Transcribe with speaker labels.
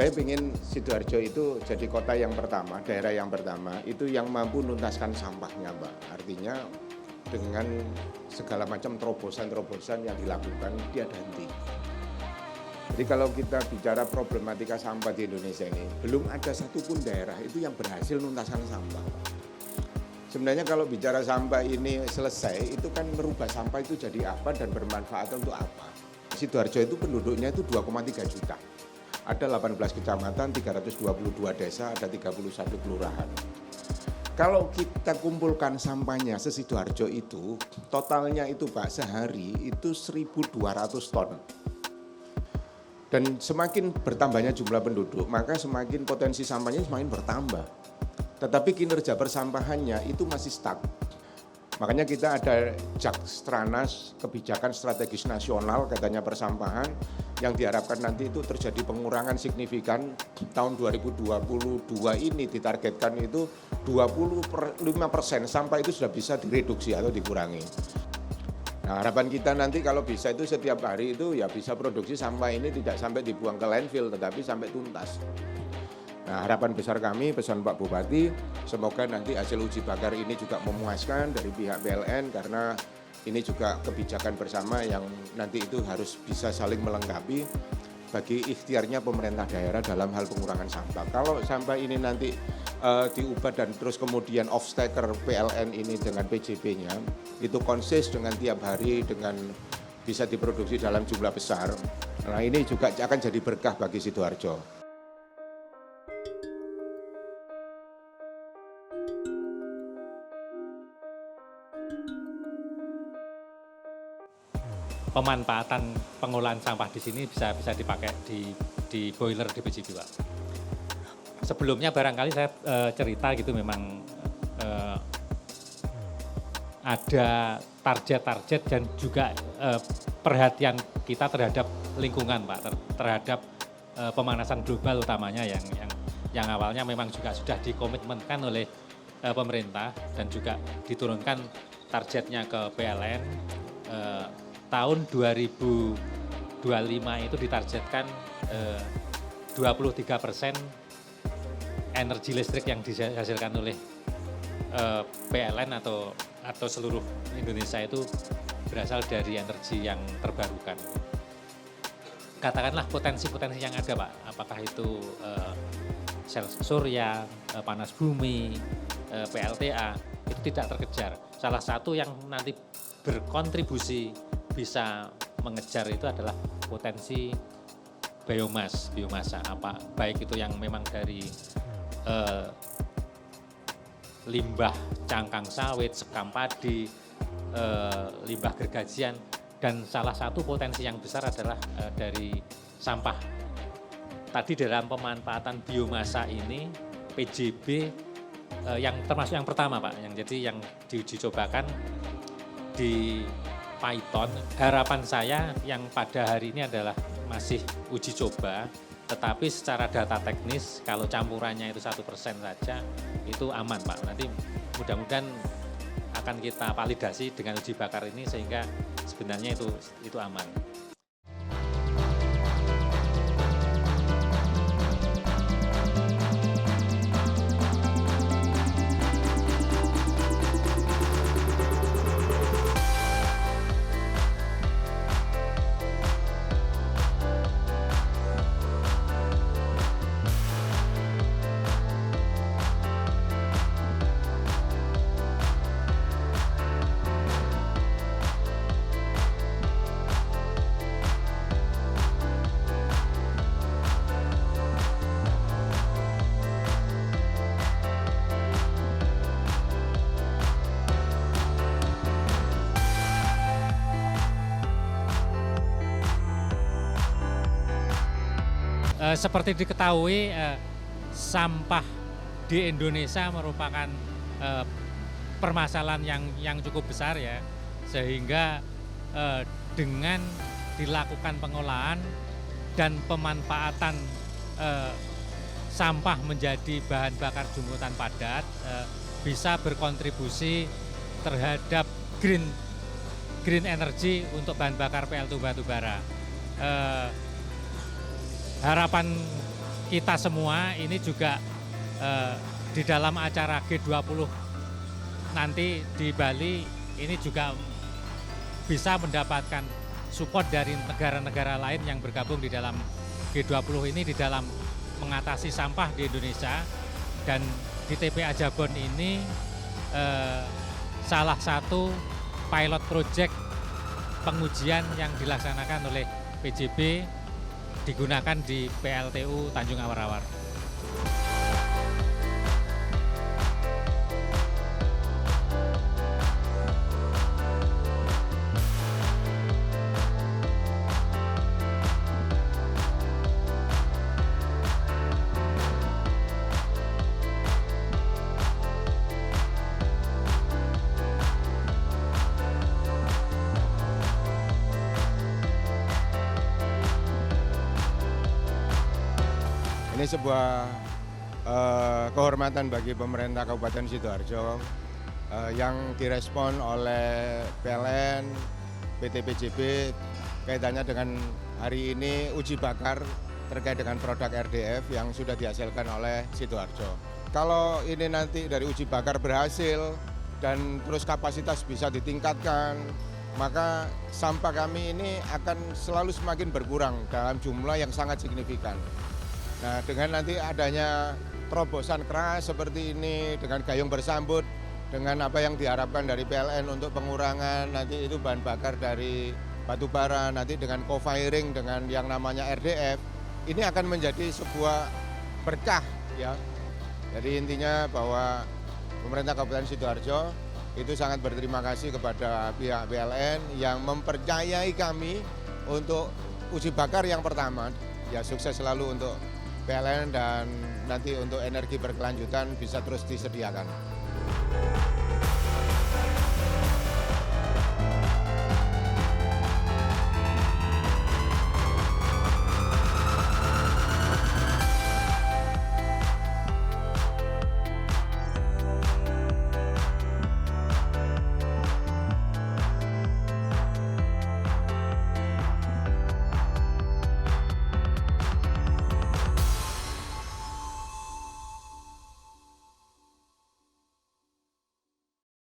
Speaker 1: Saya ingin Sidoarjo itu jadi kota yang pertama, daerah yang pertama, itu yang mampu nuntaskan sampahnya, Mbak. Artinya dengan segala macam terobosan-terobosan yang dilakukan tiada henti. Jadi kalau kita bicara problematika sampah di Indonesia ini, belum ada satupun daerah itu yang berhasil nuntaskan sampah. Sebenarnya kalau bicara sampah ini selesai, itu kan merubah sampah itu jadi apa dan bermanfaat untuk apa. Sidoarjo itu penduduknya itu 2,3 juta. Ada 18 kecamatan, 322 desa, ada 31 kelurahan. Kalau kita kumpulkan sampahnya se-Sidoarjo itu, totalnya itu Pak, sehari itu 1.200 ton. Dan semakin bertambahnya jumlah penduduk, maka semakin potensi sampahnya semakin bertambah. Tetapi kinerja persampahannya itu masih stuck. Makanya kita ada Jakstranas, kebijakan strategis nasional katanya persampahan, yang diharapkan nanti itu terjadi pengurangan signifikan. Tahun 2022 ini ditargetkan itu 25% sampah itu sudah bisa direduksi atau dikurangi. Nah, harapan kita nanti kalau bisa itu setiap hari itu ya bisa produksi sampah ini tidak sampai dibuang ke landfill tetapi sampai tuntas. Nah, harapan besar kami, pesan Pak Bupati, semoga nanti hasil uji bakar ini juga memuaskan dari pihak PLN karena ini juga kebijakan bersama yang nanti itu harus bisa saling melengkapi bagi ikhtiarnya pemerintah daerah dalam hal pengurangan sampah. Kalau sampah ini nanti diubah dan terus kemudian off-stacker PLN ini dengan PJB-nya, itu konsis dengan tiap hari dengan bisa diproduksi dalam jumlah besar. Nah, ini juga akan jadi berkah bagi Sidoarjo.
Speaker 2: Pemanfaatan pengolahan sampah di sini bisa dipakai di boiler di PJB, Pak. Sebelumnya barangkali saya cerita gitu memang ada target-target dan juga perhatian kita terhadap lingkungan, Pak, terhadap pemanasan global utamanya yang awalnya memang juga sudah dikomitmenkan oleh pemerintah dan juga diturunkan targetnya ke PLN. Tahun 2025 itu ditargetkan 23% energi listrik yang dihasilkan oleh PLN atau seluruh Indonesia itu berasal dari energi yang terbarukan. Katakanlah potensi-potensi yang ada, Pak, apakah itu sel surya, panas bumi, PLTA, itu tidak terkejar. Salah satu yang nanti berkontribusi bisa mengejar itu adalah potensi biomasa, apa baik itu yang memang dari limbah cangkang sawit, sekam padi, limbah gergajian, dan salah satu potensi yang besar adalah dari sampah. Tadi dalam pemanfaatan biomasa ini PJB yang termasuk yang pertama, Pak, yang diuji cobakan di Python. Harapan saya yang pada hari ini adalah masih uji coba, tetapi secara data teknis kalau campurannya itu 1% saja itu aman, Pak. Nanti mudah-mudahan akan kita validasi dengan uji bakar ini sehingga sebenarnya itu aman. Seperti diketahui, sampah di Indonesia merupakan permasalahan yang cukup besar ya, sehingga dengan dilakukan pengolahan dan pemanfaatan sampah menjadi bahan bakar jungutan padat bisa berkontribusi terhadap green energy untuk bahan bakar PLTU batubara. Harapan kita semua ini juga di dalam acara G20 nanti di Bali ini juga bisa mendapatkan support dari negara-negara lain yang bergabung di dalam G20 ini di dalam mengatasi sampah di Indonesia. Dan di TPA Jabon ini salah satu pilot project pengujian yang dilaksanakan oleh PJB digunakan di PLTU Tanjung Awar-Awar.
Speaker 1: Ini sebuah kehormatan bagi pemerintah Kabupaten Sidoarjo yang direspon oleh PLN, PT PJB kaitannya dengan hari ini uji bakar terkait dengan produk RDF yang sudah dihasilkan oleh Sidoarjo. Kalau ini nanti dari uji bakar berhasil dan terus kapasitas bisa ditingkatkan, maka sampah kami ini akan selalu semakin berkurang dalam jumlah yang sangat signifikan. Nah, dengan nanti adanya terobosan keras seperti ini, dengan gayung bersambut, dengan apa yang diharapkan dari PLN untuk pengurangan nanti itu bahan bakar dari batu bara, nanti dengan co-firing dengan yang namanya RDF, ini akan menjadi sebuah berkah ya. Jadi intinya bahwa pemerintah Kabupaten Sidoarjo itu sangat berterima kasih kepada pihak PLN yang mempercayai kami untuk uji bakar yang pertama. Ya, sukses selalu untuk PLN dan nanti untuk energi berkelanjutan bisa terus disediakan.